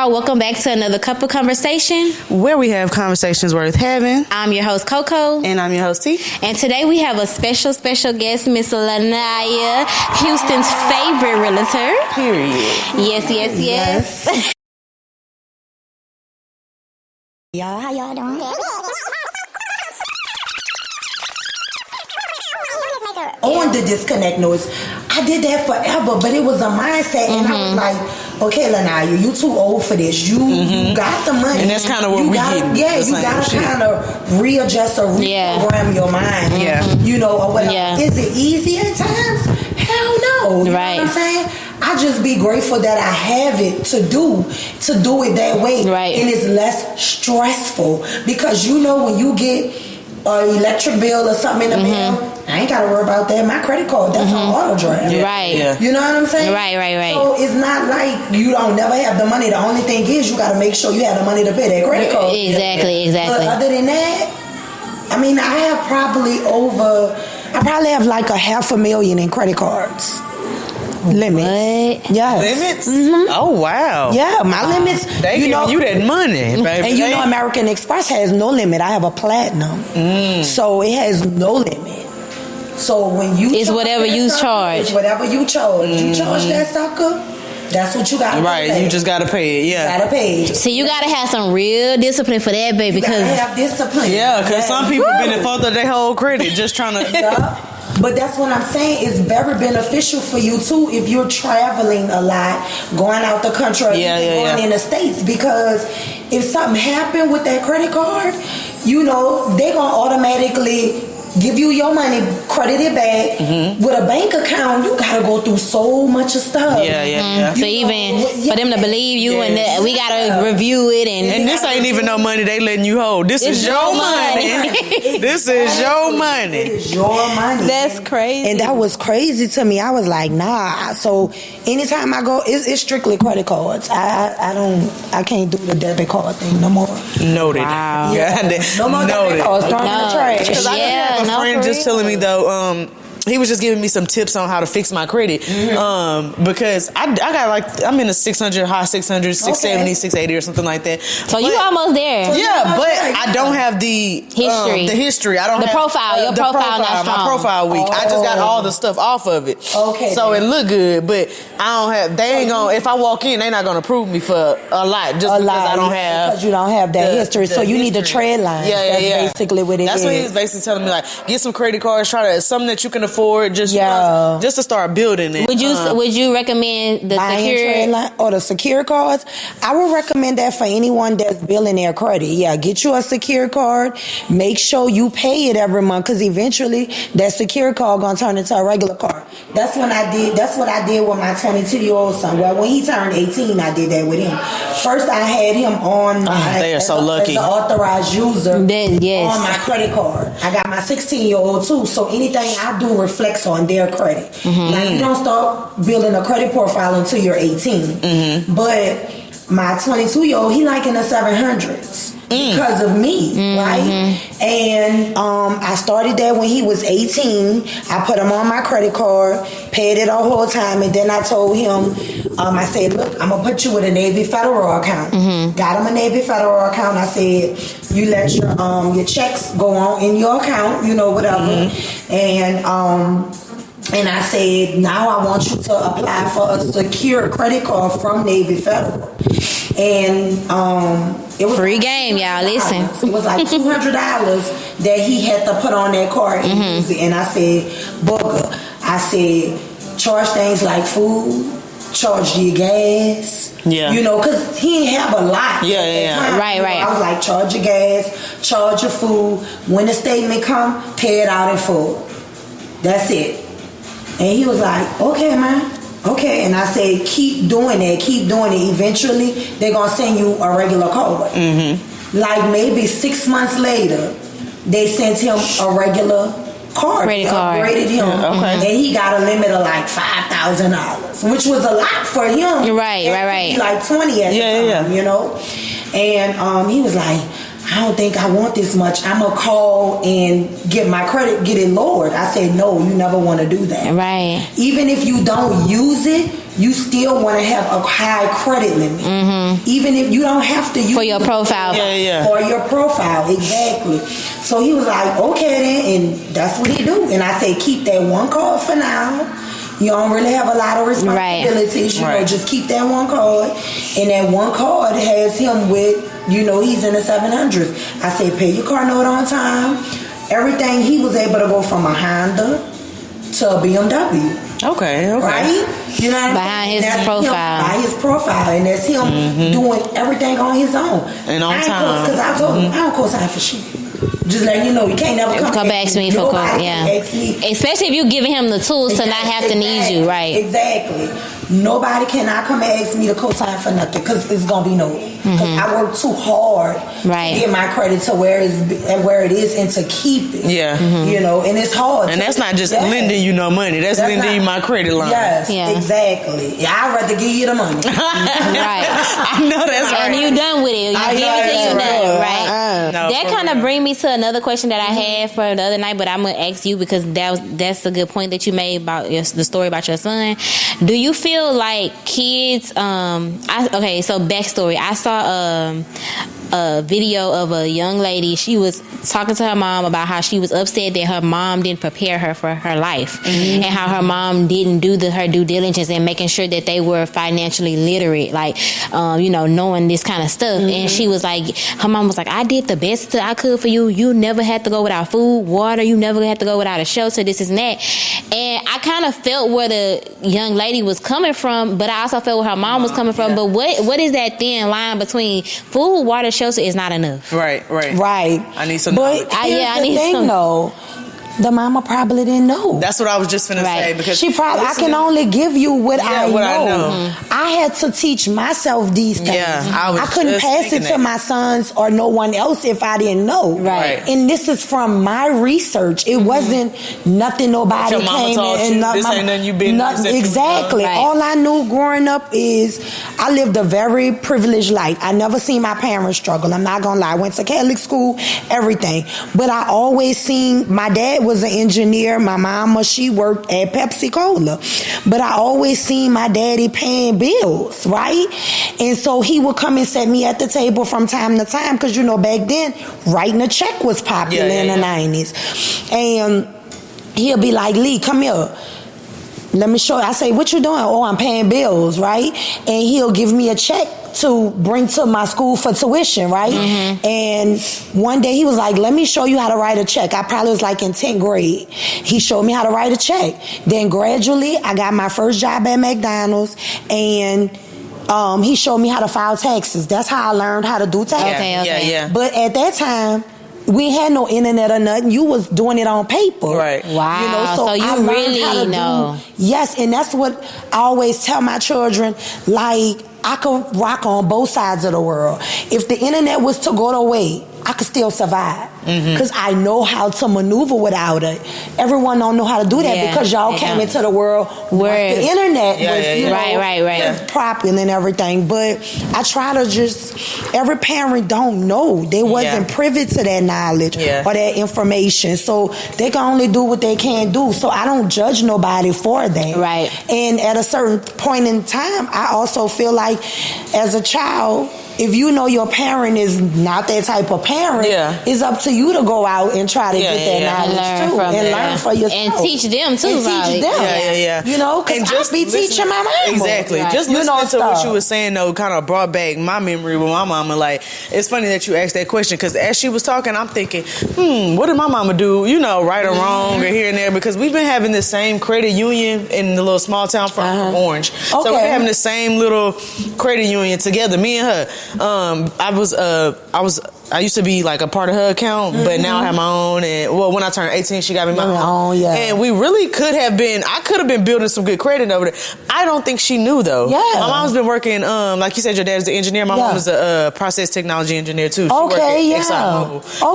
y'all. Welcome back to another Cup of Conversation, where we have conversations worth having. I'm your host, Coco. And I'm your host, T. And today we have a special guest, Miss Lanaya, Houston's favorite realtor. Period. Yes. Y'all, how y'all doing? On the disconnect noise, I did that forever, but it was a mindset, and I was like, okay, Lanaya, you too old for this. You got the money, and that's kind of what we get. Yeah, you got to kind of readjust or reprogram your mind. Yeah, you know, or whatever. Yeah. Is it easy at times? Hell no. You right. know what I'm saying? I just be grateful that I have it to do it that way, right. And it's less stressful because you know when you get an electric bill or something in the mail, I ain't gotta worry about that. My credit card, that's on auto draft. Right. Yeah. You know what I'm saying? Right. So it's not like you don't never have the money. The only thing is you gotta make sure you have the money to pay that credit card. Exactly. But other than that, I mean, I probably have like $500,000 in credit cards. Limits. What? Yes. Limits? Oh, wow. Yeah, my limits. They giving you that money, baby. And you know American Express has no limit. I have a platinum. So it has no limit. So when you it's whatever you charge. It's whatever you charge. You charge that sucker, that's what you got to pay. Right, you just got to pay it, You got to pay it. So you got to have some real discipline for that, baby. You got to have discipline. Yeah, because some people been in fault of their whole credit just trying to... Yeah. But that's what I'm saying. It's very beneficial for you too if you're traveling a lot, going out the country, or going in the States. Because if something happened with that credit card, you know they're gonna automatically give you your money, credit it back. With a bank account, you gotta go through so much of stuff. So even for them to believe you, and that we gotta review it, and this ain't even no money they letting you hold. This is your money. This is your money. It is your money. That's crazy. And that was crazy to me. I was like, nah. So anytime I go, it's strictly credit cards. I can't do the debit card thing no more. Noted. Wow. No more debit cards. Throw them in the trash. Because I have a friend just telling me though, he was just giving me some tips on how to fix my credit. Because I got like, I'm in the 600, high 600, 670, 680 or something like that. So you almost there. Yeah, but I don't have the history. I don't have profile. Your profile not strong. My profile weak. I just got all the stuff off of it. Okay. So it look good, but I don't have. They ain't gonna. If I walk in, they not gonna approve me for a lot just because I don't have. Because you don't have that history, so you need the trade line. That's basically what it is. That's what he's basically telling me. Like, get some credit cards. Try to something that you can afford. Just to start building it. Would you recommend the secure line or the secure cards? I would recommend that for anyone that's building their credit. Yeah, get you a secure card. Make sure you pay it every month because eventually that secure card gonna turn into a regular card. That's what I did with my 22-year-old son. Well, when he turned 18, I did that with him. First, I had him on they are so lucky. as an authorized user on my credit card. I got my 16-year-old too, so anything I do reflects on their credit. Now, you don't start building a credit profile until you're 18. But my 22-year-old, he like in the 700s. Because of me, right? And I started that when he was 18. I put him on my credit card, paid it the whole time, and then I told him, I said, look, I'm going to put you with a Navy Federal account. Got him a Navy Federal account. I said, you let your checks go on in your account, you know, whatever. And I said, now I want you to apply for a secure credit card from Navy Federal. And it was free game, y'all. Listen, it was like $200 that he had to put on that card and use it. And I said, Booger, I said, charge things like food, charge your gas. You know, because he didn't have a lot. Right. I was like, charge your gas, charge your food. When the statement come, pay it out in full. That's it. And he was like, okay, man. Okay. And I said, keep doing it. Eventually, they're going to send you a regular card. Like maybe 6 months later, they sent him a regular card. Credit card. Upgraded him. And he got a limit of like $5,000, which was a lot for him. Right. Like 20 at the time, you know. And he was like, I don't think I want this much. I'm going to call and get my credit, get it lowered. I said, no, you never want to do that. Right. Even if you don't use it, you still want to have a high credit limit, even if you don't have to use For your profile. For your profile, exactly. So he was like, okay then, and that's what he do. And I said, keep that one card for now. You don't really have a lot of responsibilities. You know, just keep that one card. And that one card has him with, you know, he's in the 700s. I said, pay your car note on time. Everything, he was able to go from a Honda to a BMW. Okay. Right? You know what Behind his profile. By his profile. And that's him doing everything on his own. And on time. Because I told him, I don't co-sign for shit. Just letting you know, you can't never come back to me for especially if you're giving him the tools to not have to need you, right? Exactly. Nobody cannot come and ask me to co-sign for nothing because it's gonna be no. Because I work too hard to get my credit to where it is and to keep it. Yeah. You know, and it's hard. And that's not just lending you no money. That's lending you my credit line. Yes, exactly. Yeah, I'd rather give you the money. Right. I know that's right. And you done with it. You give it to you done, right? No, that kind of bring me to another question that I had for the other night, but I'm gonna ask you because that's a good point that you made about the story about your son. Do you feel like kids? So backstory. I saw a video of a young lady. She was talking to her mom about how she was upset that her mom didn't prepare her for her life, and how her mom didn't do her due diligence and making sure that they were financially literate, like knowing this kind of stuff. And she was like, her mom was like, I did the best I could for you. You never had to go without food, water. You never had to go without a shelter. This and that. And I kind of felt where the young lady was coming from, but I also felt where her mom was coming from. But what is that thin line between food, water, shelter is not enough? Right. I need some knowledge. But I need some. Though, the mama probably didn't know. That's what I was just finna say, because she probably, I can only give you what I know. I had to teach myself these things. I couldn't pass it to my sons or no one else if I didn't know. Right. And this is from my research. It wasn't nothing nobody came in and this ain't nothing you been exactly. Right. All I knew growing up is I lived a very privileged life. I never seen my parents struggle. I'm not gonna lie. I went to Catholic school, everything. But I always seen my dad was an engineer. My mama, she worked at Pepsi Cola. But I always seen my daddy paying bills, right? And so he would come and set me at the table from time to time, because back then writing a check was popular in the 90s. And he'll be like, Lee, come here. Let me show you. I say, what you doing? Oh, I'm paying bills, right? And he'll give me a check to bring to my school for tuition, right? And one day he was like, let me show you how to write a check. I probably was like in 10th grade. He showed me how to write a check. Then gradually I got my first job at McDonald's, and he showed me how to file taxes. That's how I learned how to do taxes. Okay. But at that time, we had no internet or nothing. You was doing it on paper. Right. Wow. So you really know. Yes, and that's what I always tell my children, like, I could rock on both sides of the world. If the internet was to go away, I could still survive. Because I know how to maneuver without it. Everyone don't know how to do that because y'all came into the world where the internet was popular and everything. But I try to just, every parent don't know. They wasn't privy to that knowledge or that information. So they can only do what they can do. So I don't judge nobody for that. Right. And at a certain point in time, I also feel like as a child, if you know your parent is not that type of parent, it's up to you to go out and try to get that knowledge learn for yourself. And teach them too. Because I be teaching my mama. Exactly. Right. Just listening to what you were saying, though, kind of brought back my memory with my mama. Like, it's funny that you asked that question, because as she was talking, I'm thinking, what did my mama do, right or wrong or here and there? Because we've been having the same credit union in the little small town from Orange. So we're having the same little credit union together, me and her. I used to be like a part of her account, but now I have my own. And when I turned 18, she got me my own. And we really I could have been building some good credit over there. I don't think she knew though. My mom's been working, like you said, your dad's the engineer. My mom was a process technology engineer too. She worked at ExxonMobil.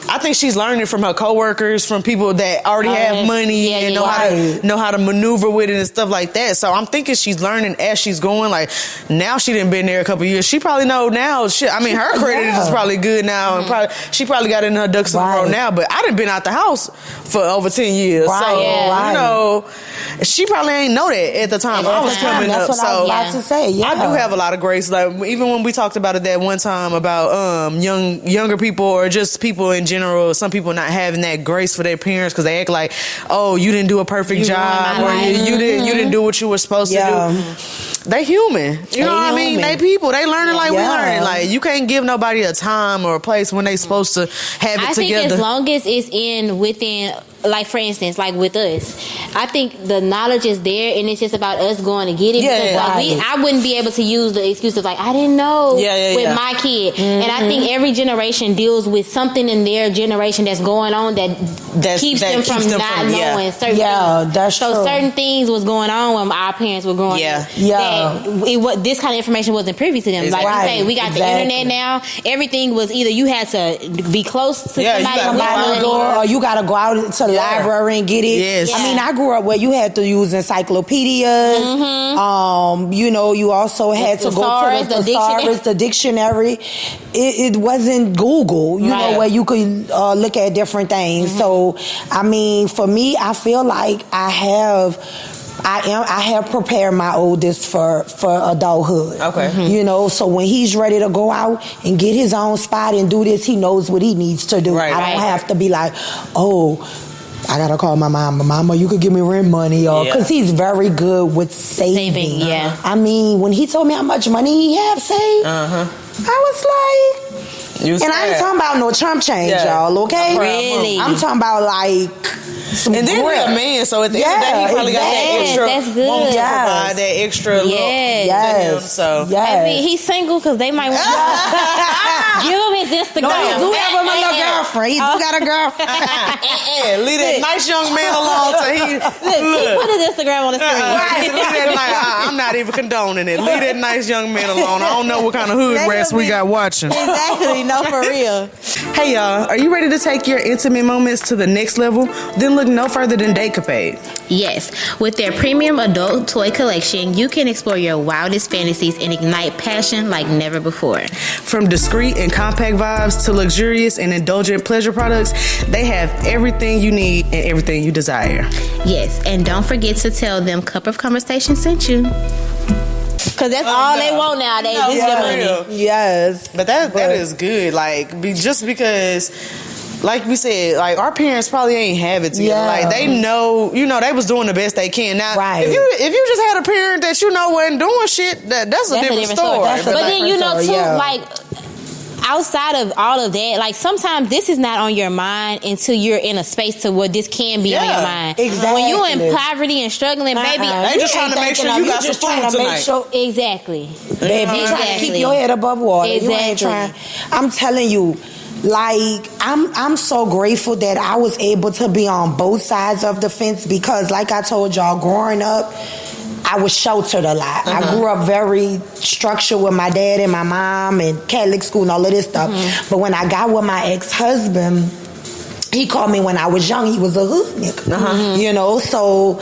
I think she's learning from her coworkers, from people that already have money and know how to maneuver with it and stuff like that. So I'm thinking she's learning as she's going. Like now she done been there a couple years. She probably know now. Her credit is probably good now, and she probably got in her ducks in a row now. But I done been out the house for over 10 years, so you know, she probably ain't know that at the time I was coming up. That's what I was about to say. Yeah. I do have a lot of grace. Like even when we talked about it that one time about younger people or just people in general, some people not having that grace for their parents because they act like, oh, you didn't do a perfect job, or you didn't do what you were supposed to do. They human. You know what I mean? They people. They learning like we learning. Like you can't give nobody a time or a place when they supposed to have it together. I think as long as it's within, like for instance, like with us, I think the knowledge is there and it's just about us going to get it. I wouldn't be able to use the excuse of like, I didn't know with my kid. And I think every generation deals with something in their generation that's going on that keeps them from not knowing certain things. That's true. So certain things was going on when our parents were growing up. This kind of information wasn't privy to them. Like you say, we got the internet now. Everything was either you had to be close to somebody or you got to go out to the library and get it. Yes. I mean, I grew up where you had to use encyclopedias. You know, you also had to go to the dictionary. It wasn't Google, you know, where you could look at different things. So, I mean, for me, I feel like I have prepared my oldest for adulthood. Okay. You know, so when he's ready to go out and get his own spot and do this, he knows what he needs to do. I don't have to be like, oh, I gotta call my mama. Mama, you could give me rent money, or because he's very good with saving. I mean, when he told me how much money he had saved, I was like, and I ain't talking about no chump change, y'all. Okay, really? I'm talking about like. And then we're a man, so at the end of the day, he probably got that extra. That's good. Want to provide that extra look to him. So I mean, he's single because they might want to give him his Instagram. No, he do have a little girlfriend. He do got a girlfriend. Leave that nice young man alone. He put his Instagram on the screen. I'm not even condoning it. Leave that nice young man alone. I don't know what kind of hood rats we got watching. Exactly. No, for real. Hey, y'all. Are you ready to take your intimate moments to the next level? Then look no further than Decapade. Yes. With their premium adult toy collection, you can explore your wildest fantasies and ignite passion like never before. From discreet and compact vibes to luxurious and indulgent pleasure products, they have everything you need and everything you desire. Yes. And don't forget to tell them Cup of Conversation sent you. Because that's all they want nowadays. This is their money. Yes. But that is good. Like, just because... Like we said, like our parents probably ain't have it together. Like they know, you know, they was doing the best they can. Now, if you just had a parent that you know wasn't doing shit, that's a different story. But then you know too, like outside of all of that, like sometimes this is not on your mind until you're in a space to where this can be on your mind. Exactly. When you in poverty and struggling, baby, they just trying to make sure you got some food tonight. Exactly. Baby, trying to keep your head above water. You ain't trying. I'm telling you. Like I'm so grateful that I was able to be on both sides of the fence because like I told y'all growing up I was sheltered a lot. I grew up very structured with my dad and my mom and Catholic school and all of this stuff. But when I got with my ex-husband, he called me when I was young. He was a hood nigga. You know, so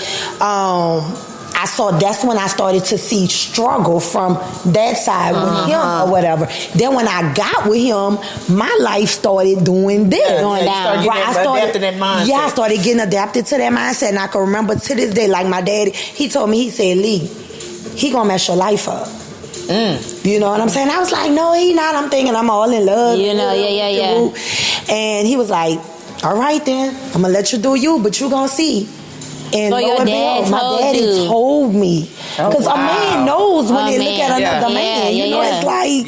that's when I started to see struggle from that side with him or whatever. Then when I got with him, my life started doing this. Going down. I started getting adapted to that mindset. And I can remember to this day, like my daddy, he told me, he said, Lee, he gonna mess your life up. You know what I'm saying? I was like, no, he not. I'm thinking I'm all in love. You know, yeah. And he was like, all right then, I'm gonna let you do you, but you gonna see. And so your dad my daddy told me. Because a man knows when they look at another man. You know, it's like,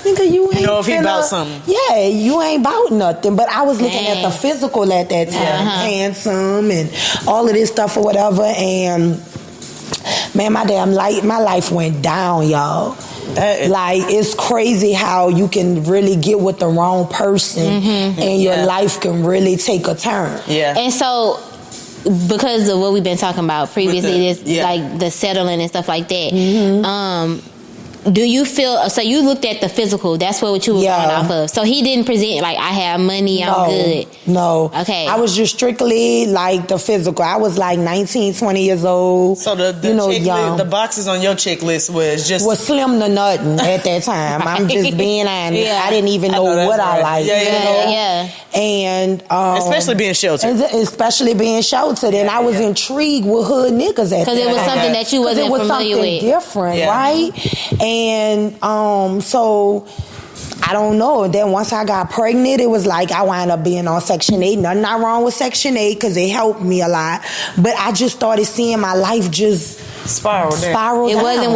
nigga, you ain't if he about something. Yeah, you ain't about nothing. But I was looking at the physical at that time. Handsome and all of this stuff or whatever. And man, my life went down, y'all. Like, it's crazy how you can really get with the wrong person and your life can really take a turn. And so... because of what we've been talking about previously, like the settling and stuff like that. do you feel, so you looked at the physical, that's what you were going off of. So he didn't present like, I have money, I'm good. No. Okay. I was just strictly like the physical. I was like 19, 20 years old. So the boxes on your checklist was slim to nothing at that time. I'm just being honest. I didn't even know what I liked. Yeah. And especially being sheltered. And I was intrigued with hood niggas at that time. Because it was something that you wasn't familiar with. It was something different, right? And so I don't know. Then once I got pregnant, it was like I wound up being on Section 8. Nothing not wrong with Section 8 because it helped me a lot. But I just started seeing my life just spiraled down. It wasn't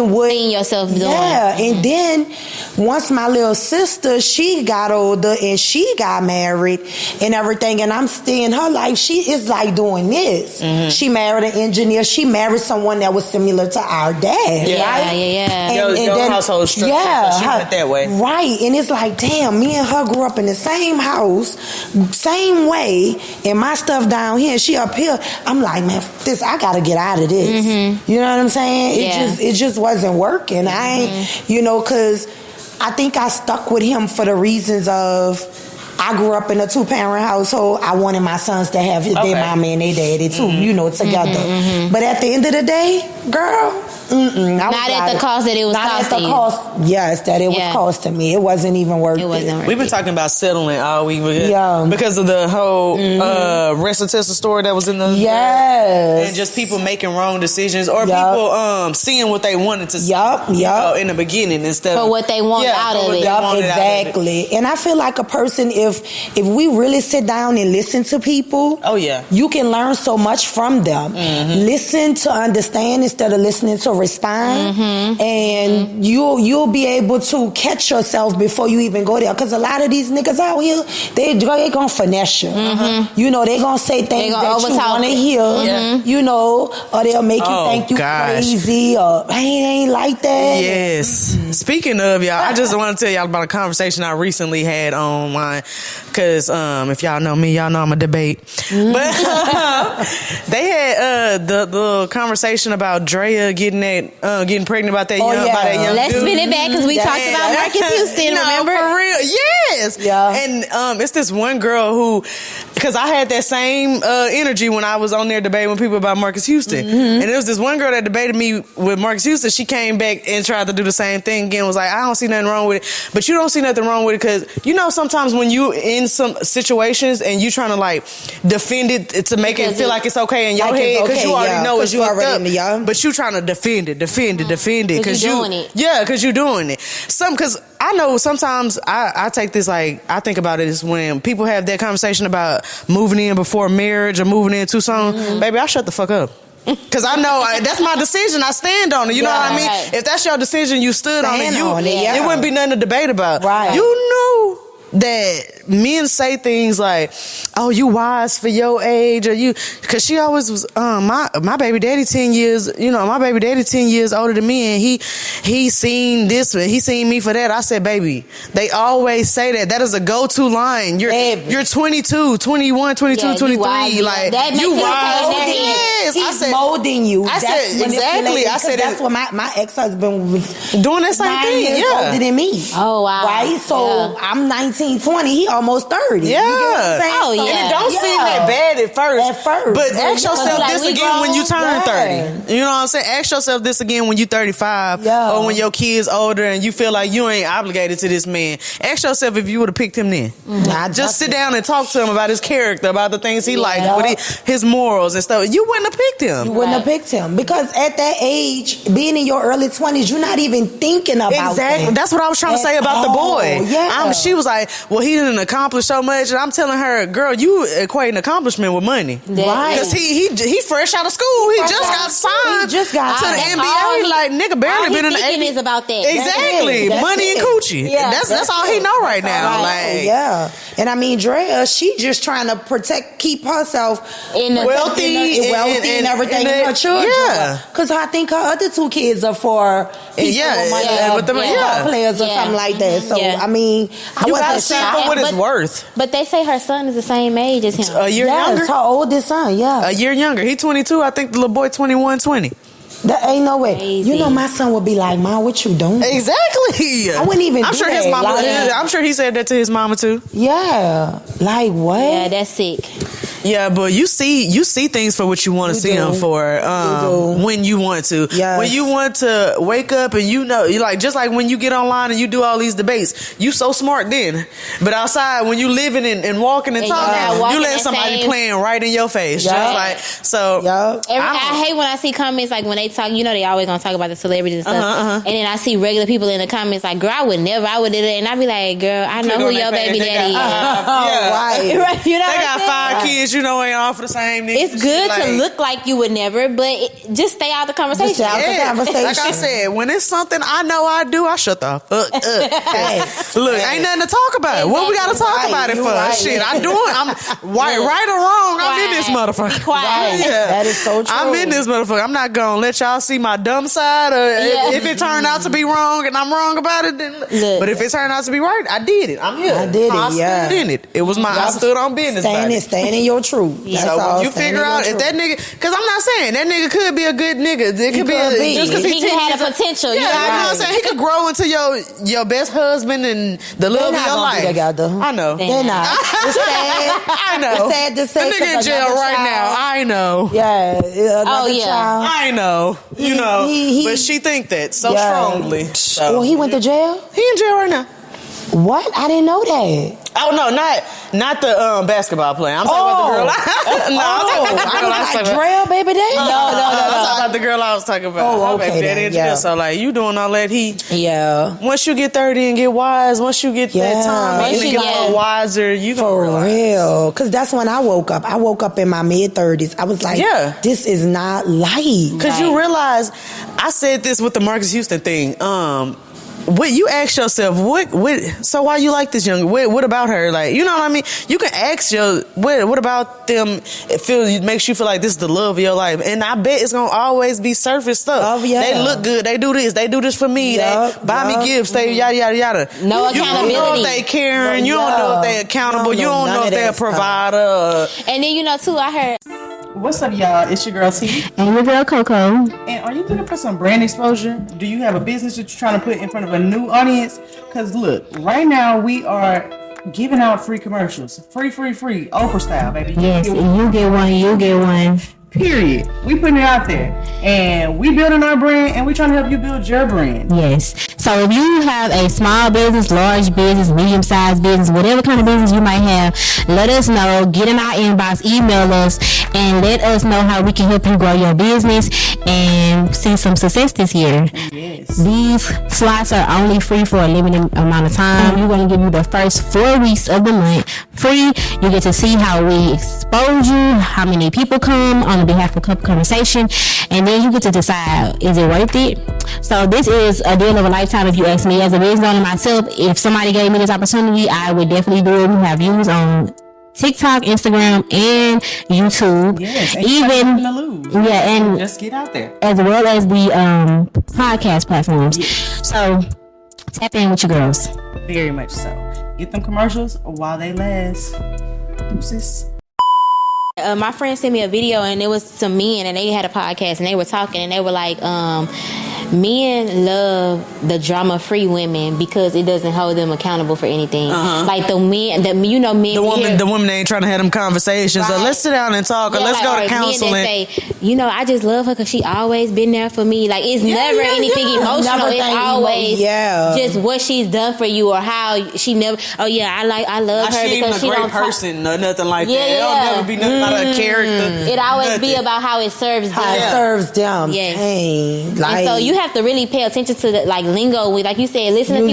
what seeing yourself doing. Yeah. And then once my little sister, she got older and she got married and everything, and I'm seeing her life, she is like doing this. Mm-hmm. She married an engineer. She married someone that was similar to our dad. Right? And your household structure. So she went that way. Right. And it's like, damn, me and her grew up in the same house, same way, and my stuff down here, she up here. I'm like, man, I gotta get out of this. Mm-hmm. You know what I'm saying? It just wasn't working. I ain't, because I think I stuck with him for the reasons of I grew up in a 2-parent household. I wanted my sons to have their mama and their daddy too, together. Mm-hmm. But at the end of the day, girl, not at the cost that it was costing you. Yes, that it was costing me. It wasn't even worth it. We've been talking about settling all week because of the whole Recitessa story that was in the and just people making wrong decisions or people seeing what they wanted to see in the beginning instead of what they want out of it. Exactly. And I feel like a person, if we really sit down and listen to people, you can learn so much from them. Mm-hmm. Listen to understand instead of listening to respond, and you'll be able to catch yourself before you even go there. Because a lot of these niggas out here, they gonna finesse you. Mm-hmm. They gonna say things that you want to hear. Or they'll make you think you crazy or I ain't like that. Yes. Speaking of y'all, I just want to tell y'all about a conversation I recently had online. Because if y'all know me, y'all know I'm a debate. But they had the conversation about Drea getting pregnant by that young dude. Let's spin it back because we talked about Marcus Houston. Remember? For real, yes. Yeah. And it's this one girl who, because I had that same energy when I was on there debating with people about Marcus Houston, and there was this one girl that debated me with Marcus Houston. She came back and tried to do the same thing again. Was like, I don't see nothing wrong with it, but you don't see nothing wrong with it because sometimes when you in some situations and you trying to like defend it to make it feel like it's okay in your head because you already know it's fucked up, but you trying to defend it because you doing it. Yeah, because you're doing it. Because I know sometimes I take this like I think about it is when people have that conversation about moving in before marriage or moving in too soon. Baby, I shut the fuck up. Because I know that's my decision. I stand on it. You know what I mean? Right. If that's your decision, you stood on it. It wouldn't be nothing to debate about. Right. You know that men say things like, "Oh, you wise for your age," or "you," because she always was. My baby daddy 10 years. My baby daddy 10 years older than me, and he seen this, he seen me for that. I said, "Baby," they always say that. That is a go-to line. You're 22, 21, 22, 23. Like that you wise. Yes, he's molding you. I said exactly. I said that's what my ex-husband was doing that same thing. Years older than me. Oh wow! Right. So I'm 19. 20, he almost 30. Yeah. And it don't seem that bad at first. But ask yourself this again when you turn 30. You know what I'm saying? Ask yourself this again when you 35 or when your kid's older and you feel like you ain't obligated to this man. Ask yourself if you would have picked him then. Just sit down and talk to him about his character, about the things he likes, his morals and stuff. You wouldn't have picked him. You wouldn't have picked him because at that age, being in your early 20s, you're not even thinking about exactly. That's what I was trying to say about the boy. Yeah. She was like, well, he didn't accomplish so much, and I'm telling her, girl, you equating accomplishment with money, right? Because he fresh out of school, he just got signed to the NBA. Like nigga, barely been in the NBA. Is about that exactly that's money and coochie. Yeah, that's all he know right now. Like and I mean, Drea, she just trying to keep herself wealthy and everything in her children. Yeah, because I think her other 2 kids are for players or something like that. So I mean, you gotta see for what it's worth. But they say her son is the same age as him. A year younger. Her oldest son. Yeah, a year younger. He 22. I think the little boy 21, 20. That ain't no way. Crazy. You know, my son would be like, "Mom, what you doing?" Exactly. I wouldn't even. I'm do sure that. his mama. Like, I'm sure he said that to his mama too. Yeah. Like what? Yeah, that's sick. Yeah, but you see things for what you want to see them for. When you want to. Yes. When you want to wake up and you like just like when you get online and you do all these debates, you so smart then. But outside when you living and walking and talking, you let somebody playing right in your face. Yep. Just like so. Yep. I hate when I see comments like when they talk. You know, they always gonna talk about the celebrities and stuff. And then I see regular people in the comments like, "Girl, I would never. I would do it." And I be like, "Girl, I know who your baby daddy is." Right. You know, they got 5 kids. You know, ain't all for the same niggas. It's good to look like you would never, but just stay out the conversation. Just stay out the conversation. Like I said, when it's something I know I do, I shut the fuck up. Look, ain't nothing to talk about. What we got to talk about it for? Shit, I'm right or wrong. I'm in this motherfucker. Be quiet. Yeah. That is so true. I'm in this motherfucker. I'm not gonna let y'all see my dumb side. Or if it turned out to be wrong and I'm wrong about it, then. But if it turned out to be right, I did it. I'm here. I did it. I stood in it. It was my. I stood on business. Staying in your truth. Yeah. So when you figure out if that nigga, because I'm not saying that nigga could be a good nigga. It could be just because he had a potential. Yeah, you know what I'm saying. He could grow into your best husband and the love of your life. I know. They're not. It's sad. I know. It's sad to say. The nigga in jail right now. I know. Yeah. Child. I know. You know. But she think that so strongly. So. Well, he went to jail. He in jail right now. What? I didn't know that. Oh no, not the basketball player. I'm talking about the girl. I'm talking about the girl I was talking about. Drill, baby daddy? No. I'm talking about the girl I was talking about. Oh, okay. Then, so like you doing all that Yeah. Once you get 30 and get wise, once you get that time and get a little wiser, you gonna For real. Because that's when I woke up. I woke up in my mid-30s. I was like, this is not life. Because you realize, I said this with the Marcus Houston thing. What you ask yourself, so why you like this young? What about her? Like, you know what I mean? You can ask what about them? It makes you feel like this is the love of your life, and I bet it's gonna always be surface stuff. Oh yeah, they look good. They do this for me. They buy me gifts. They yada yada yada. No accountability. You don't know if they caring. You don't know if they accountable. You don't know if they're a provider. And then too, I heard. What's up, y'all? It's your girl T. And your girl Coco. And are you looking for some brand exposure? Do you have a business that you're trying to put in front of a new audience? Because look, right now we are giving out free commercials. Free. Oprah style, baby. Yes, and you get one. Period. We putting it out there. And we building our brand and we trying to help you build your brand. Yes. So if you have a small business, large business, medium-sized business, whatever kind of business you might have, let us know. Get in our inbox, email us, and let us know how we can help you grow your business and see some success this year. Yes. These slots are only free for a limited amount of time. We're going to give you the first 4 weeks of the month free. You get to see how we expose you, how many people come on behalf of Cup Conversation, and then you get to decide, is it worth it? So this is a deal of a lifetime if you ask me. As a business owner myself, if somebody gave me this opportunity, I would definitely do it. We have views on TikTok, Instagram, and YouTube. Yes, and just get out there. As well as the podcast platforms. Yes. So tap in with your girls. Very much so. Get them commercials while they last. Deuces. My friend sent me a video and it was some men and they had a podcast and they were talking and they were like, men love the drama-free women because it doesn't hold them accountable for anything. Like the men. The women ain't trying to have them conversations. Right. So let's sit down and talk, or let's go to counseling. Men that say, I just love her because she always been there for me. Like it's never anything emotional. It's always just what she's done for you or how she never. Oh yeah, I love her because she ain't a great person or nothing like that. It'll never be nothing about a character. It always be about how it serves them. How it serves them. Yes. Dang. Like, and so you have to really pay attention to the lingo. Like you said, listen to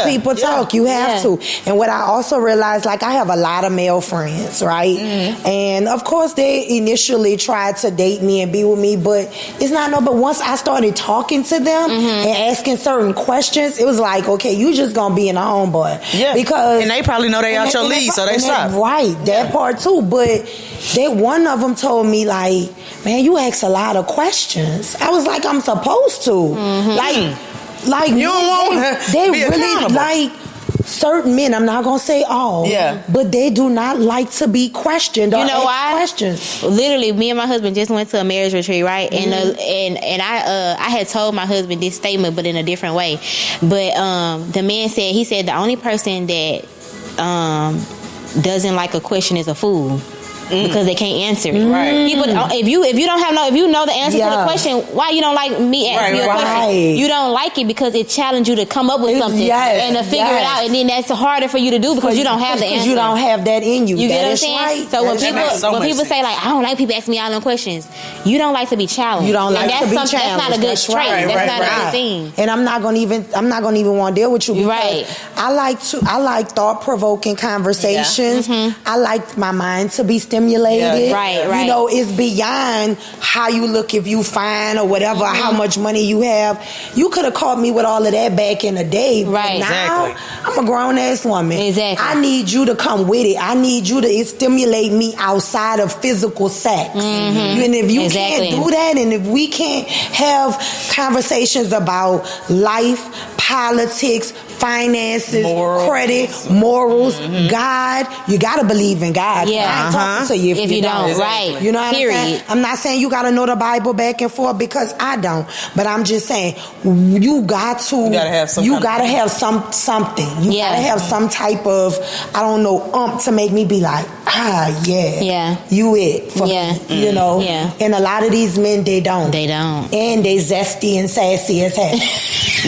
people talk. You have to. And what I also realized, like I have a lot of male friends, right? And of course they initially tried to date me and be with me, but it's not but once I started talking to them and asking certain questions, it was like, okay, you just gonna be in a homeboy. Yeah. Because and they probably know they out your league, so they stop. Right, that part too. But one of them told me like, man, you ask a lot of questions. I was like, I'm supposed to. Like you don't want they be really accountable. like certain men, I'm not gonna say all, but they do not like to be questioned. You know why? Questions. Literally, me and my husband just went to a marriage retreat, right? And I had told my husband this statement, but in a different way. But the man said, he said the only person that doesn't like a question is a fool. Because they can't answer it. Right. People, if you know the answer to the question, why you don't like me asking you a question? You don't like it because it challenged you to come up with something and to figure it out, and then that's harder for you to do because you don't have the answer. You don't have that in you. You get what I'm saying? Right. So when people say like, I don't like people asking me all them questions, you don't like to be challenged. You don't like to be challenged. That's not a good trait. That's not a good thing. And I'm not gonna even want to deal with you because I like thought provoking conversations. I like my mind to be stimulated. Right. You know, it's beyond how you look, if you fine or whatever, how much money you have. You could have caught me with all of that back in the day. Right. Now, I'm a grown ass woman. Exactly. I need you to come with it. I need you to stimulate me outside of physical sex. And if you can't do that, and if we can't have conversations about life, politics, finances, credit, morals, God, you gotta believe in God. Yeah. I ain't talking to you if you don't. Right. You know what I'm saying? I'm not saying you gotta know the Bible back and forth because I don't. But I'm just saying you gotta have something. You gotta have something. You gotta have some type of, I don't know, to make me be like, you it for me. You know? Yeah. And a lot of these men, they don't. And they zesty and sassy as heck.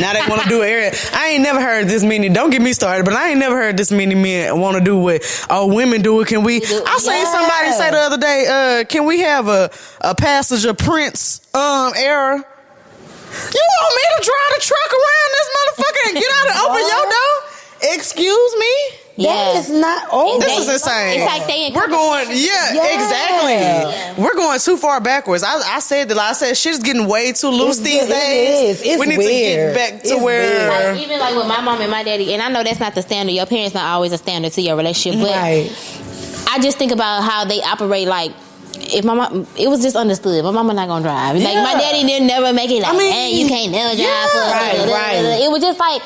Now they want to do it. I ain't never heard this many. Don't get me started, but I ain't never heard this many men want to do what women do it. Can we? I seen somebody say the other day, can we have a passage of Prince era? You want me to drive the truck around this motherfucker and get out and open your door? Excuse me? That is not. This is insane. It's like they. We're going. Exactly. We're going too far backwards. I said that. I said shit's getting way too loose these days. We need to get back to where. Like, even like with my mom and my daddy, and I know that's not the standard. Your parents not always a standard to your relationship, but I just think about how they operate. Like, if my mom, it was just understood. My mama not gonna drive. Like my daddy didn't never make it. Like, hey, you can't never drive. Right. It was just like,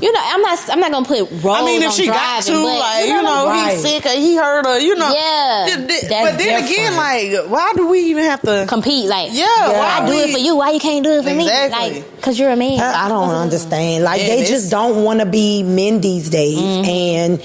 you know, I'm not gonna put roles. I mean, if she got to, like, you know, he's sick or he hurt her, you know. But then again, like, why do we even have to compete? Like, why I do it for you? Why you can't do it for me? Like, cause you're a man. I don't understand. Like, they just don't want to be men these days, and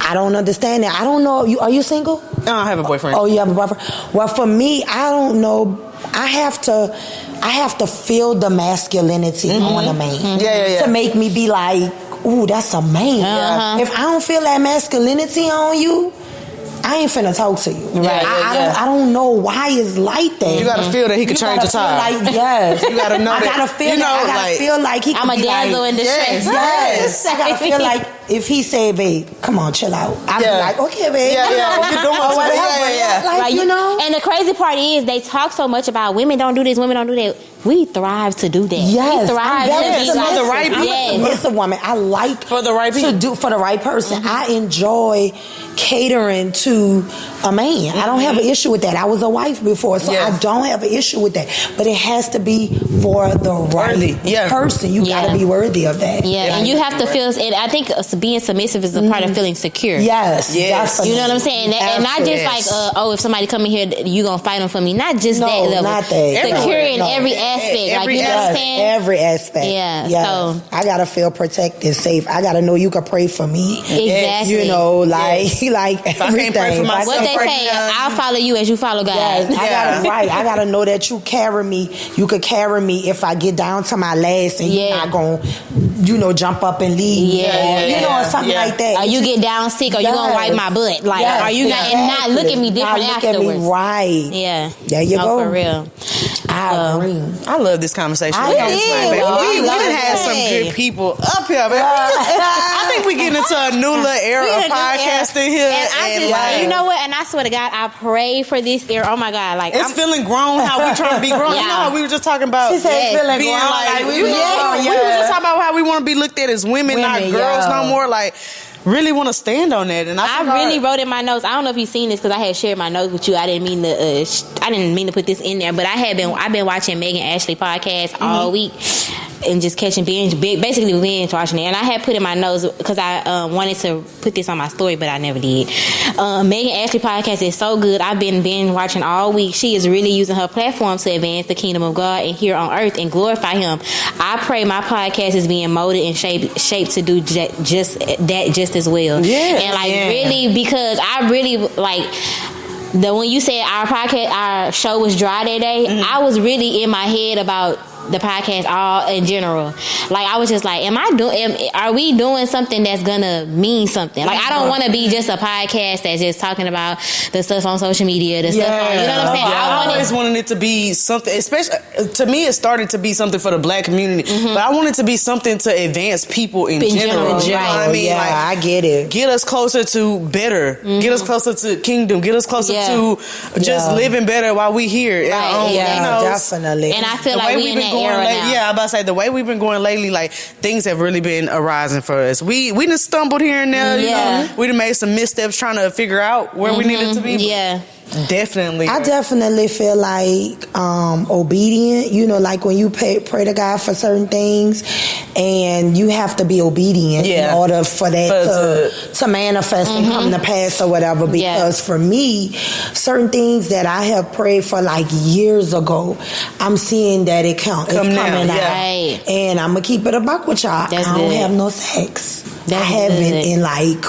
I don't understand that. I don't know. Are you single? No, I have a boyfriend. Oh, you have a boyfriend. Well, for me, I don't know. I have to feel the masculinity on a man to make me be like, ooh, that's a man. If I don't feel that masculinity on you, I ain't finna talk to you. I don't know why it's like that. You gotta feel that he could change the tire. You gotta know I gotta feel you know, I gotta feel like he I'm a damsel in distress. Yes. I gotta feel like if he said, babe, come on, chill out, I'll be like, okay, babe. You doing whatever. Like, you know. And the crazy part is they talk so much about women don't do this, women don't do that. We thrive to do that. Yes, we thrive to be for the right people. It's a woman. I like for the right people to do for the right person. I enjoy catering to a man. I don't have an issue with that. I was a wife before, so I don't have an issue with that. But it has to be for the right person. You gotta be worthy of that. And you have to feel. And I think being submissive is a part of feeling secure. Yes. You know what I'm saying? And not just like, if somebody come in here, you gonna fight them for me. Not just that level. Not that. Secure in every aspect. Like, you know what I'm saying? Every aspect. So I gotta feel protected, safe. I gotta know you can pray for me. Exactly. You know, like everything. Pray for myself, what they say, I'll follow you as you follow God. I gotta know that you carry me. You could carry me if I get down to my last, and you're not gonna, jump up and leave. You know, or something like that. Or you get down sick, or you gonna wipe my butt. Like, are you not look at me different afterwards? Right. There you go. For real. I agree. I love this conversation. We done had some good people up here, man. I think we getting into a new little era of podcasting here. And you know what? And I swear to God, I pray for this era. Oh my God, like it's feeling grown. How we trying to be grown? You know how we were just talking about. She said it's feeling being grown. like we were just talking about how we want to be looked at as women, not girls no more. Like, really want to stand on that. And I really wrote in my notes. I don't know if you've seen this because I had shared my notes with you. I didn't mean to put this in there, but I've been watching Megan Ashley podcast all week. and just catching basically binge watching it. And I had put in my notes because I wanted to put this on my story, but I never did. Megan Ashley podcast is so good. I've been binge watching all week. She is really using her platform to advance the kingdom of God and here on earth and glorify Him. I pray my podcast is being molded and shaped to do just as well. Yeah, and really, because I really like. When you said our show was dry that day, I was really in my head about the podcast all in general. Like I was just like, are we doing something that's gonna mean something? Like I don't want to be just a podcast that's just talking about the stuff on social media, the stuff on, you know what I'm saying? I always wanted it to be something, especially to me it started to be something for the black community, but I wanted to be something to advance people in general. You know what I mean? Yeah, like, I get it. Get us closer to better, get us closer to kingdom, get us closer to just living better while we here. Right, definitely. And I feel like we in that era now. Yeah, I'm about to say the way we've been going lately, like things have really been arising for us. We done stumbled here and there. You know? We done made some missteps trying to figure out where we needed to be. Yeah. Definitely. I definitely feel like obedient, you know, like when you pray to God for certain things and you have to be obedient in order for that to manifest and come to pass or whatever. Because for me, certain things that I have prayed for like years ago, I'm seeing that it's coming out. Right. And I'm going to keep it a buck with y'all. That's I don't good. have no sex. That's I haven't good. in like...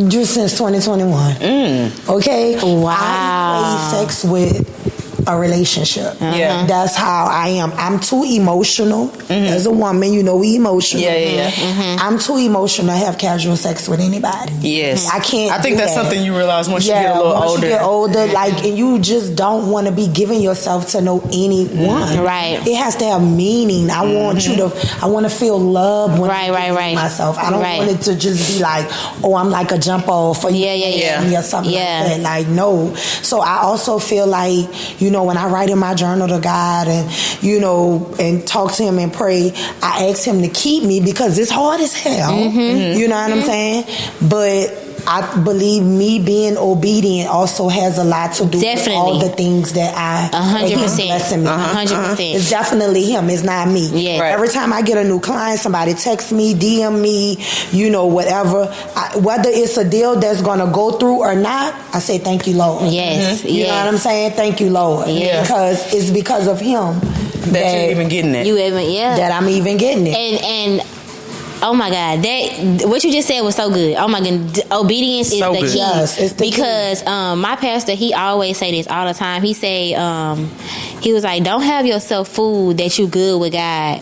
just since 2021. Okay? Wow. I equate sex with a relationship. Yeah. That's how I am. I'm too emotional. As a woman, you know we emotional. I'm too emotional to have casual sex with anybody. Yes. I can't. I think that's something you realize once you get a little once older. you get older, like, and you just don't want to be giving yourself to know anyone. Right. It has to have meaning. I want you to. I want to feel love when Right. myself. I don't want it to just be like, oh, I'm like a jump off for you or something like that. Like, no. So I also feel like, you know, when I write in my journal to God and, you know, and talk to Him and pray, I ask Him to keep me because it's hard as hell. You know what I'm saying? But I believe me being obedient also has a lot to do with all the things that I 100%. blessing me. 100%. It's definitely Him. It's not me. Yeah. Every time I get a new client, somebody texts me, DM me, you know, whatever. Whether it's a deal that's going to go through or not, I say thank you, Lord. Yes. You know what I'm saying? Thank you, Lord. Yes. Because it's because of Him that you're even getting it. That I'm even getting it. And oh my God, that what you just said was so good. Oh my God, obedience is So the good. key. Yes, it's the because my pastor, he always say this all the time. He say he was like, don't have yourself fooled that you good with God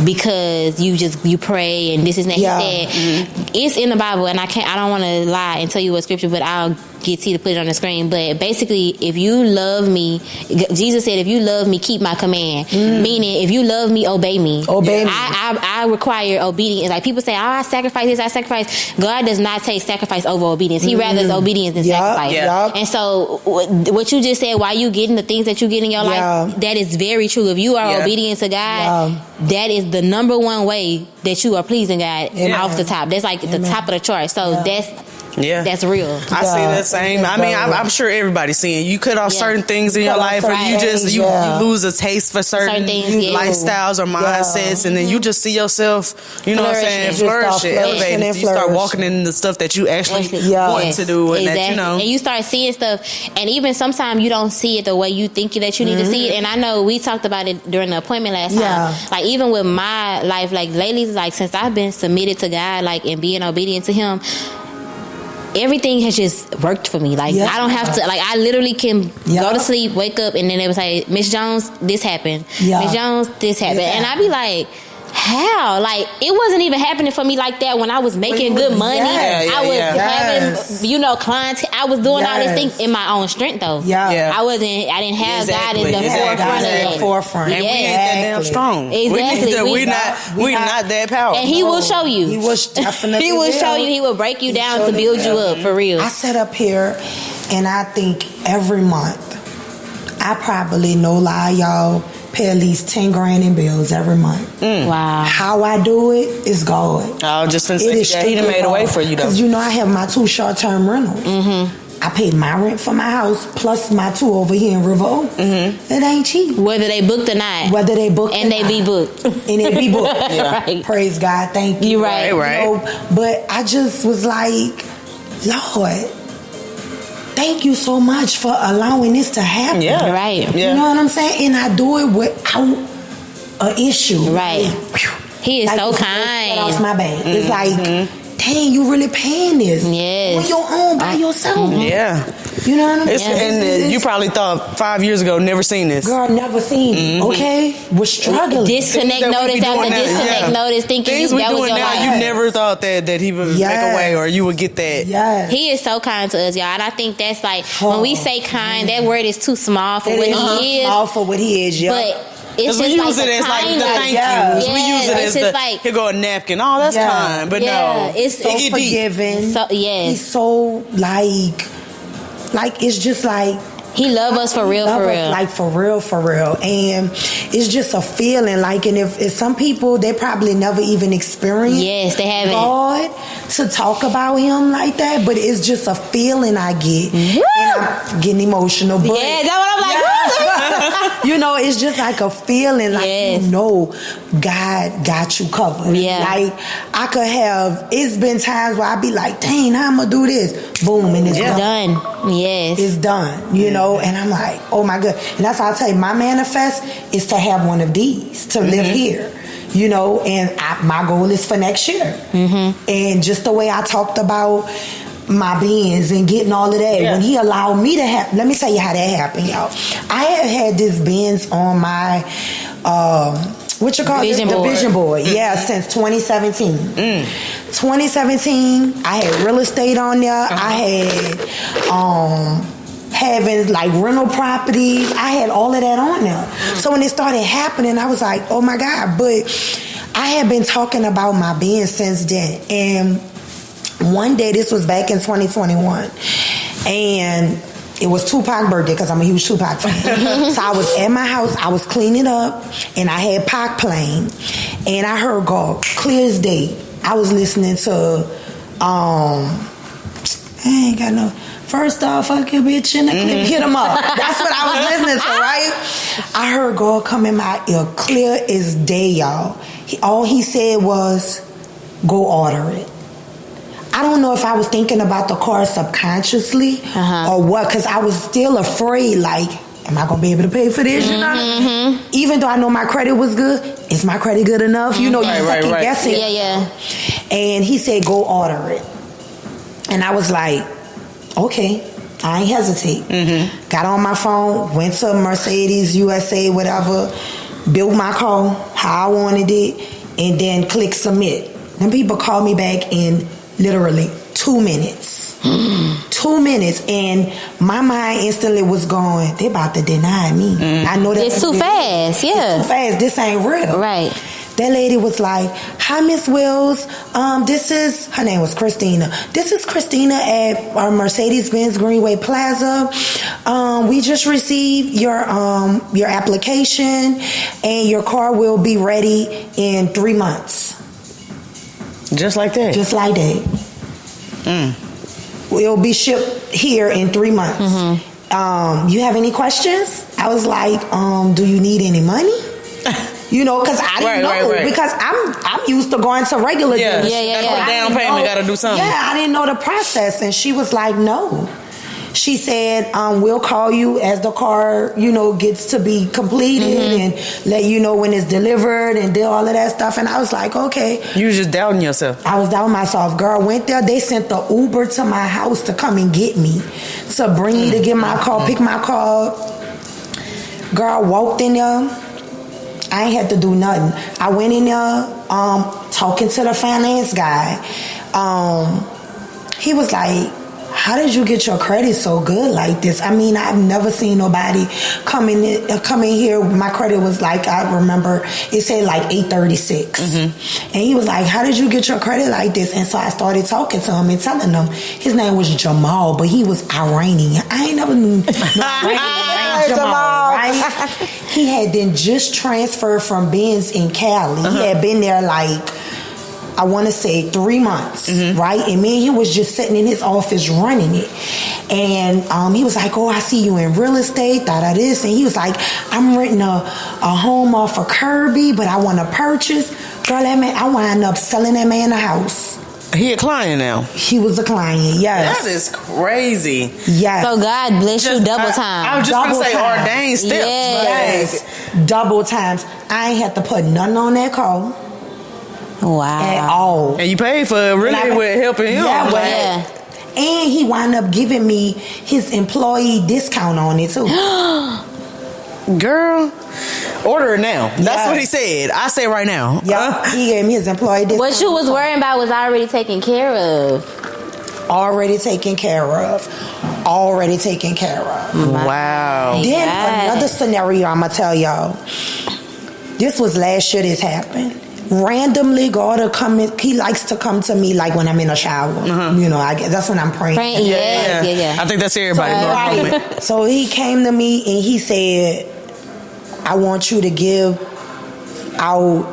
because you pray and this is that. He said it's in the Bible, and I don't want to lie and tell you what scripture, but I'll get to put it on the screen. But basically, if you love me, Jesus said, if you love me, keep my command. Meaning, if you love me, obey me. Obey me. I require obedience. Like people say, oh, I sacrifice this, I sacrifice. God does not take sacrifice over obedience. He rather obedience than sacrifice. And so what you just said, while you getting the things that you get in your life, that is very true. If you are obedient to God, that is the number one way that you are pleasing God off the top. That's like the top of the chart. So that's real. I see that same. I mean, I'm sure everybody's seeing. You cut off certain things in your life, or you just you lose a taste for certain things, lifestyles or mindsets, and then you just see yourself, you know what I'm saying, flourishing, elevating. You start walking in the stuff that you actually want to do, and that you know, and you start seeing stuff, and even sometimes you don't see it the way you think that you need to see it. And I know we talked about it during the appointment last time. Like even with my life, like lately, like since I've been submitted to God, like and being obedient to Him, everything has just worked for me. Like I don't have to. Like I literally can go to sleep, wake up, and then they would say, "Miss Jones, this happened. Miss Jones, this happened," and I'd be like, how? Like it wasn't even happening for me like that when I was making good money. I was having, you know, clients. I was doing all these things in my own strength though. I didn't have God in the forefront of it. And we ain't that damn strong. Exactly. We're not that powerful. And He will show you. He will definitely. He will show you. He will break you down to build you up for real. I sit up here and I think every month I probably, no lie, y'all, pay at least 10 grand in bills every month. Wow. How I do it is God. I was just gonna say, He done made a way for you though. Because you know I have my 2 short-term rentals. I paid my rent for my house plus my 2 over here in Rivo. It ain't cheap. Whether they booked or not. Whether they booked and they be booked. And they be booked. Right. Praise God. Thank you. You right. Right. You know, but I just was like, Lord, thank you so much for allowing this to happen. Yeah. Right. Yeah. You know what I'm saying? And I do it without an issue. Right. He is Like, so it's kind. off my bank. It's like, dang, you really paying this? Yes. On your own by yourself. Yeah. You know what I'm It's, saying? and you probably thought 5 years ago, never seen this. Girl, never seen it. Okay, was struggling. Disconnect Things that we notice be after doing now, disconnect yeah. notice, thinking Things you, we that was doing your now, life. you never thought that he would make a way or you would get that. Yes. He is so kind to us, y'all. And I think that's like, when we say kind, that word is too small for It what is he is. small for what he is, yeah. But it's Because we just use like it as like the kindness. thank Yeah. yous. We use it Yeah, as it's the, just like- here go a napkin. Oh, that's Yeah. kind. But Yeah, no. it's so It get deep. forgiving. So, yes. He's so like it's just like He love us for real, love for us, real. like for real. And it's just a feeling like, and if some people, they probably never even experienced Yes, they haven't. God to talk about him like that, but it's just a feeling I get. Woo! And I'm getting emotional. But Yeah, that's what I'm like. you know, it's just like a feeling like, Yes. you know, God got you covered. Yeah. Like, I could have, it's been times where I be like, dang, how I'm going to do this? Boom, and it's done. Done. Yes. It's done, you know, and I'm like, oh my God. And that's why I tell you, my manifest is to have one of these, to live here, you know, and my goal is for next year. And just the way I talked about my beings and getting all of that, when he allowed me to have, let me tell you how that happened, y'all. I had this Benz on my, what you call Vision it? board. The vision board. Yeah, since 2017. 2017, I had real estate on there. I had having like rental properties. I had all of that on there. So when it started happening, I was like, oh my God. But I had been talking about my being since then. And one day, this was back in 2021, and it was Tupac's birthday because I'm a huge Tupac fan. So I was at my house, I was cleaning up, and I had Pac playing, and I heard God clear as day. I was listening to, I ain't got no. First off, fuck your bitch in the clip, hit him up. That's what I was listening to, right? I heard God come in my ear clear as day, y'all. All he said was, go order it. I don't know if I was thinking about the car subconsciously or what, because I was still afraid, like, am I going to be able to pay for this? You know? Even though I know my credit was good, is my credit good enough? You know, you're second guessing. Yeah. And he said, go order it. And I was like, okay, I ain't hesitate. Got on my phone, went to Mercedes, USA, whatever, built my car how I wanted it, and then click submit. Then people called me back in literally 2 minutes. 2 minutes, and my mind instantly was going, they about to deny me. I know that It's too fast, yeah. It's too fast. This ain't real. Right. That lady was like, hi, Miss Wills. This is, her name was Christina. This is Christina at our Mercedes-Benz Greenway Plaza. We just received your application, and your car will be ready in 3 months. Just like that. Just like that. It'll be shipped here in 3 months. You have any questions? I was like, do you need any money? You know, because I didn't know. Right. Because I'm used to going to regular dealers. That's what down payment got to do something. Yeah, I didn't know the process. And she was like, no. She said, we'll call you as the car, you know, gets to be completed and let you know when it's delivered and do all of that stuff. And I was like, okay. You was just doubting yourself. I was doubting myself. Girl, went there. They sent the Uber to my house to come and get me, to bring me to get my car, pick my car. Girl, walked in there. I ain't had to do nothing. I went in there, talking to the finance guy. He was like, how did you get your credit so good like this? I mean, I've never seen nobody come in here. My credit was like, I remember it said like 836. And he was like, how did you get your credit like this? And so I started talking to him and telling him his name was Jamal, but he was Iranian. I ain't never knew no Iranian Jamal, right? He had then just transferred from Benz in Cali. He had been there like I want to say 3 months, right? And me and he was just sitting in his office running it. And he was like, oh, I see you in real estate, this. And he was like, I'm renting a home off of Kirby, but I want to purchase. Girl, that man, I wound up selling that man a house. He a client now. He was a client, yes. That is crazy. Yes. So God bless you double time. I was just going to say ordained steps. Yes. Double times. I ain't had to put nothing on that car. Wow. At all. And you paid for it really with helping him. Yeah. And he wound up giving me his employee discount on it too. Girl, order it now. That's what he said. I say right now. Yeah, he gave me his employee discount. What you was worrying about was already taken care of. Already taken care of. Wow. Then another scenario I'm going to tell y'all. This was last year this happened. Randomly, God will come in. He likes to come to me like when I'm in a shower. You know, that's when I'm praying. Yeah. I think that's everybody. So he came to me and he said, I want you to give out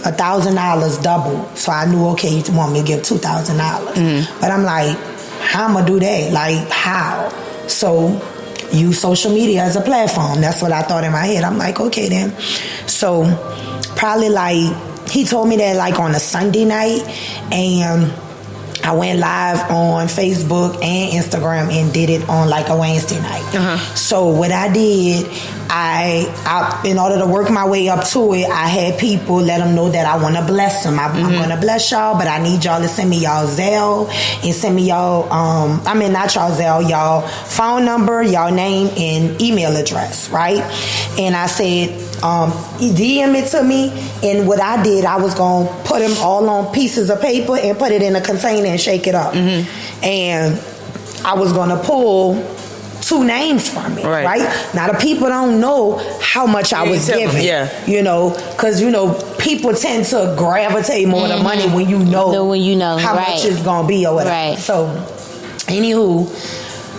$1,000 double. So I knew, okay, you want me to give $2,000. But I'm like, how am I do that? Like, how? So use social media as a platform. That's what I thought in my head. I'm like, okay then. So probably like, he told me that like on a Sunday night, and I went live on Facebook and Instagram and did it on like a Wednesday night. So what I did, I in order to work my way up to it, I had people let them know that I want to bless them. I'm going to bless y'all, but I need y'all to send me y'all Zelle and send me y'all, not y'all Zelle, y'all phone number, y'all name and email address, right? And I said, DM it to me, and what I did, I was going to put them all on pieces of paper and put it in a container and shake it up. And I was going to pull 2 names from it, right? Now, the people don't know how much I was giving, you know, because, you know, people tend to gravitate more to money when you know how much it's going to be or whatever. So, anywho,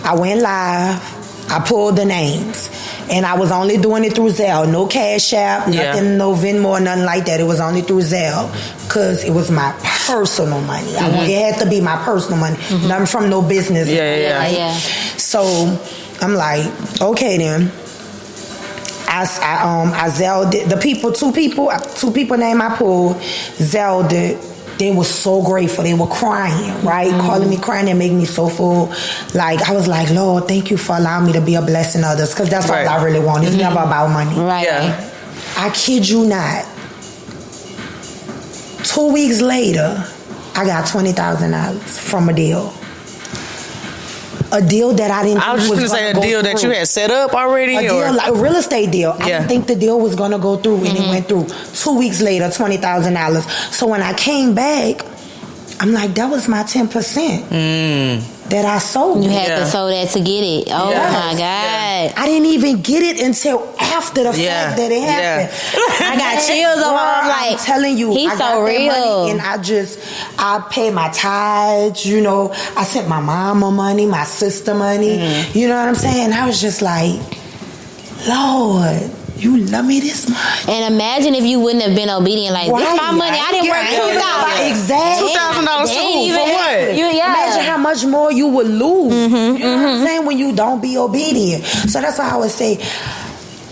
I went live, I pulled the names. And I was only doing it through Zelle. No Cash App, nothing, no Venmo, nothing like that. It was only through Zelle because it was my personal money. It had to be my personal money. Nothing from no business. So I'm like, okay then. I Zelled it. The people, two people name I pulled, Zelled it. They were so grateful. They were crying, right? Calling me crying and making me so full. Like, I was like, Lord, thank you for allowing me to be a blessing to others. Because that's all I really want. It's never about money. I kid you not. 2 weeks later, I got $20,000 from a deal. A deal that I didn't think was going to go through. I was just going to say a deal that you had set up already? Deal, like a real estate deal. I didn't think the deal was going to go through, and it went through. 2 weeks later, $20,000. So when I came back, I'm like, that was my 10%. That I sold. You had to sow that to get it. Oh my God. I didn't even get it until after the fact that it happened. I got chills over. I'm like, I'm telling you, he's I got so real. Money and I paid my tithes, you know. I sent my mama money, my sister money. You know what I'm saying? I was just like, Lord, you love me this much. And imagine if you wouldn't have been obedient. Like, this is my money. I didn't work $2,000. Exactly. $2,000 for what? Imagine how much more you would lose. You know what I'm saying? When you don't be obedient. So that's why I would say,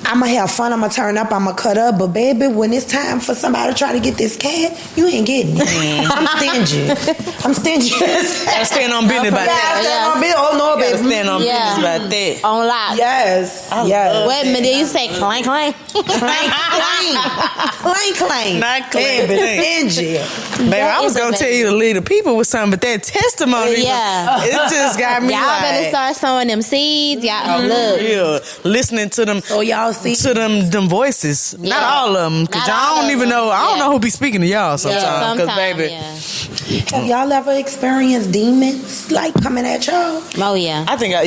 I'm going to have fun, I'm going to turn up, I'm going to cut up, but baby, when it's time for somebody to try to get this cat, you ain't getting it. I'm stingy. I stand on business about that. Stand on business. Oh, no, baby. Stand on business about that. On lock. Yes. Wait a minute, did you say clank, clank? Clank. Not clank. Baby, stingy. Baby, I was going to tell you to lead the people with something, but that testimony, it just got me y'all better start sowing them seeds. Y'all look. Listening to them. So y'all see to them voices, not all of them, because y'all don't even know. I don't know who be speaking to y'all sometimes. Because baby, have y'all ever experienced demons like coming at y'all? Oh yeah, I think I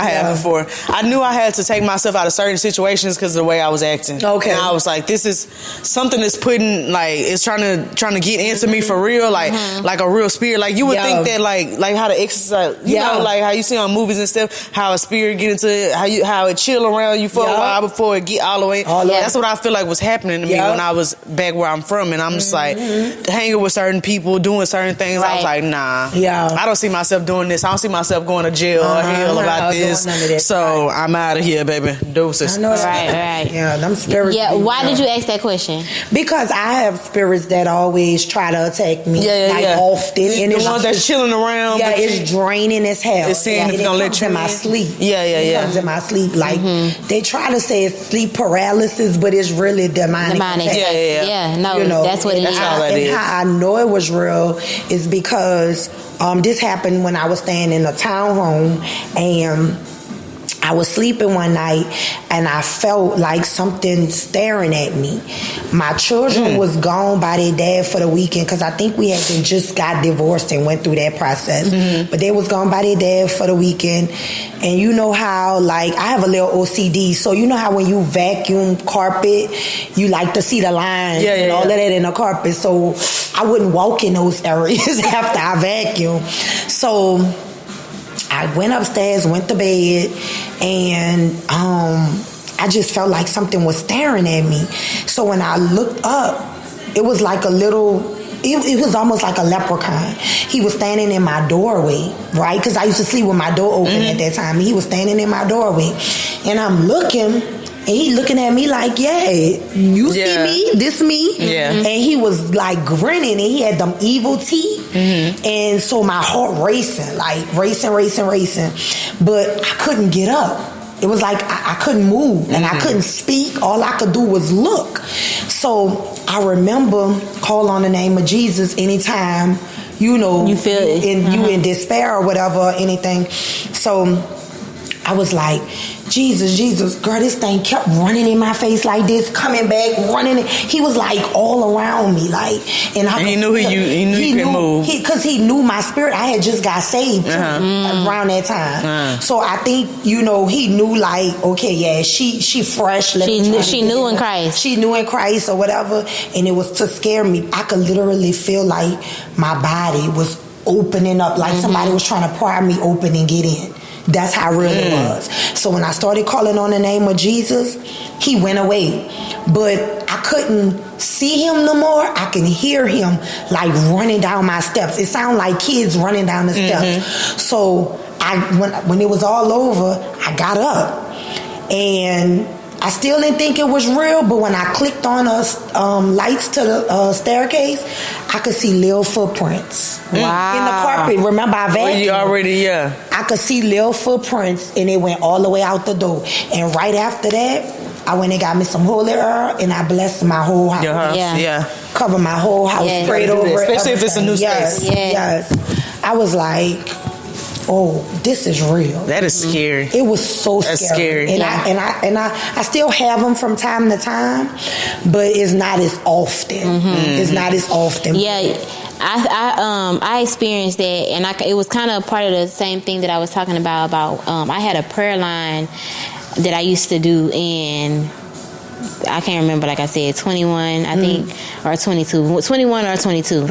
have before. I knew I had to take myself out of certain situations because of the way I was acting. Okay, and I was like, this is something that's putting it's trying to get into me for real, like a real spirit. Like you would think that like how to exercise, you know, like how you see on movies and stuff, how a spirit get into it, how it chill around you for a while before before it get all the way. That's what I feel like was happening to me when I was back where I'm from, and I'm just like hanging with certain people, doing certain things. I was like, nah, I don't see myself doing this. I don't see myself going to jail or hell about this. So I'm out of here, baby. Deuces. I know right. Yeah, them spirits. Yeah, why did you ask that question? Because I have spirits that always try to attack me, often. And the ones that's chilling around. Yeah, it's draining as hell. It's saying it's gonna let you in my sleep. It comes in my sleep. Like they try to say it's sleep paralysis, but it's really demonic. No, that's what it is. That's all that and is. How I know it was real is because this happened when I was staying in a townhome, and I was sleeping one night and I felt like something staring at me. My children was gone by their dad for the weekend because I think we had just got divorced and went through that process. But they was gone by their dad for the weekend. And you know how, like, I have a little OCD. So you know how when you vacuum carpet, you like to see the lines and all of that in the carpet. So I wouldn't walk in those areas after I vacuum. So I went upstairs, went to bed, and I just felt like something was staring at me. So when I looked up, it was like a little... It was almost like a leprechaun. He was standing in my doorway, right? Because I used to sleep with my door open at that time. He was standing in my doorway. And I'm looking, and he looking at me like, you see me? This me? Yeah. And he was like grinning, and he had them evil teeth. And so my heart racing, like racing. But I couldn't get up. It was like I couldn't move and I couldn't speak. All I could do was look. So I remember call on the name of Jesus anytime, you feel it. You in despair or whatever, anything. So I was like, Jesus, girl, this thing kept running in my face like this, coming back, running. He was like all around me, like, and he knew he could move because he knew my spirit. I had just got saved around that time, so I think he knew, like, okay, she fresh. She knew in Christ. She knew in Christ or whatever, and it was to scare me. I could literally feel like my body was opening up, like somebody was trying to pry me open and get in. That's how real it was. So when I started calling on the name of Jesus, he went away. But I couldn't see him no more. I can hear him like running down my steps. It sounded like kids running down the steps. So when it was all over, I got up. And I still didn't think it was real, but when I clicked on lights to the staircase, I could see little footprints in the carpet. Remember, I vacuumed. Well, you already, I could see little footprints, and it went all the way out the door. And right after that, I went and got me some holy oil, and I blessed my whole house. Your house, Cover my whole house, sprayed over it. Especially if it's a new space. Yes. I was like, oh, this is real. That is scary. It was so scary. That's scary. And I still have them from time to time, but it's not as often. It's not as often. Yeah. I experienced that, and it was kind of part of the same thing that I was talking about I had a prayer line that I used to do in, I can't remember, like I said, 21, I think, or 22, 21 or 22.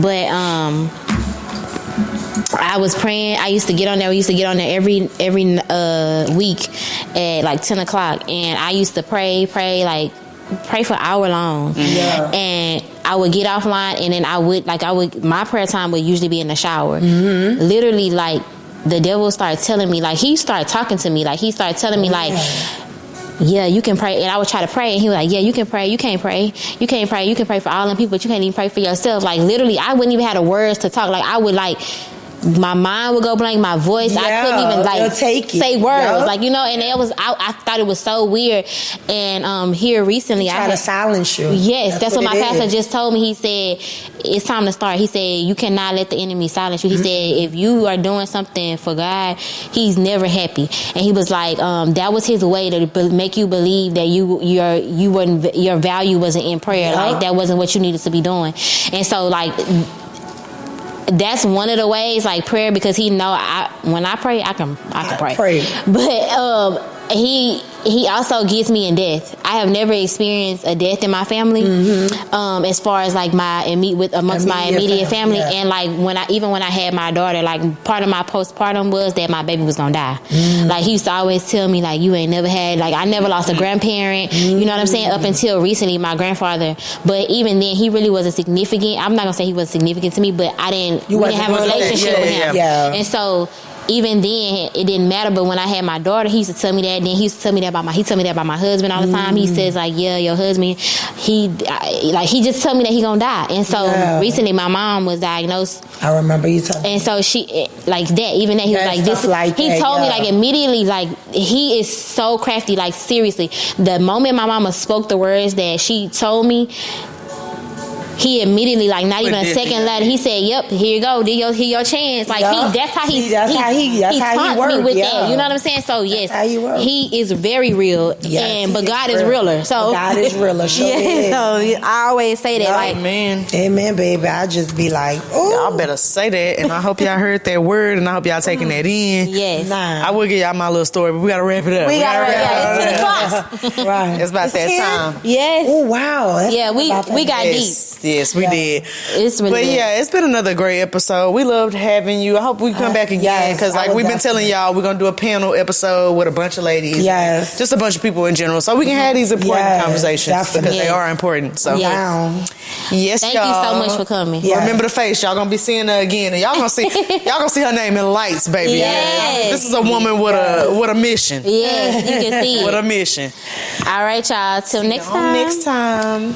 But I was praying. I used to get on there. We used to get on there every week at like 10 o'clock, and I used to pray for an hour long. And I would get offline, and then my prayer time would usually be in the shower. Literally, like, the devil started telling me, like, he started talking to me, like, he started telling me, like, yeah, you can pray. And I would try to pray, and he was like, yeah, you can pray. You can't pray. You can't pray. You can pray for all them people, but you can't even pray for yourself. Like, literally, I wouldn't even have the words to talk. Like, I would, like, my mind would go blank, my voice, I couldn't even, like, say words, like, and it was, I thought it was so weird. And here recently, I had to silence you. Yes, that's what my pastor just told me. He said, it's time to start. He said, you cannot let the enemy silence you. He said, if you are doing something for God, he's never happy. And he was like, that was his way to make you believe that your value wasn't in prayer. Like, that wasn't what you needed to be doing. And so, like, that's one of the ways, like, prayer, because he know when I pray, I can pray. But he also gets me in death. I have never experienced a death in my family. As far as like my immediate family, and like when I had my daughter, like part of my postpartum was that my baby was gonna die. Like he used to always tell me like, you ain't never had, like I never lost a grandparent. You know what I'm saying? Up until recently, my grandfather. But even then, he really wasn't significant. I'm not gonna say he was significant to me, but we didn't have a relationship with him. And so even then, it didn't matter. But when I had my daughter, he used to tell me that. Then he used to tell me that about my husband all the time. He says like, yeah, your husband, he just told me that he gonna die. And so recently, my mom was diagnosed. I remember you telling me. And so she like that. Even that he was like this. Like he told me like immediately, like he is so crafty. Like seriously, the moment my mama spoke the words that she told me, he immediately, like not even a second later, he said, "Yep, here you go, here your chance." Like that's how he taunts me with that. You know what I'm saying? So yes, he is very real, but God is realer. So God is realer. Sure so I always say that, like, amen, baby. I just be like, oh, y'all better say that, and I hope y'all heard that word, and I hope y'all taking that in. Yes, I will give y'all my little story, but we gotta wrap it up. We gotta wrap it up. It's 10 o'clock. Right, it's about that time. Yes. Oh wow. We got deep. Yes, we did. It's really good. It's been another great episode. We loved having you. I hope we come back again, because like we've been telling y'all, we're gonna do a panel episode with a bunch of ladies. Yes, just a bunch of people in general, so we can have these important conversations because they are important. So yes, thank y'all. you so much for coming. Remember the face. Y'all gonna be seeing her again, and y'all gonna see her name in lights, baby. Yes. This is a woman with a mission. Yes, you can see it. With a mission. All right, y'all. Till next time. Next time.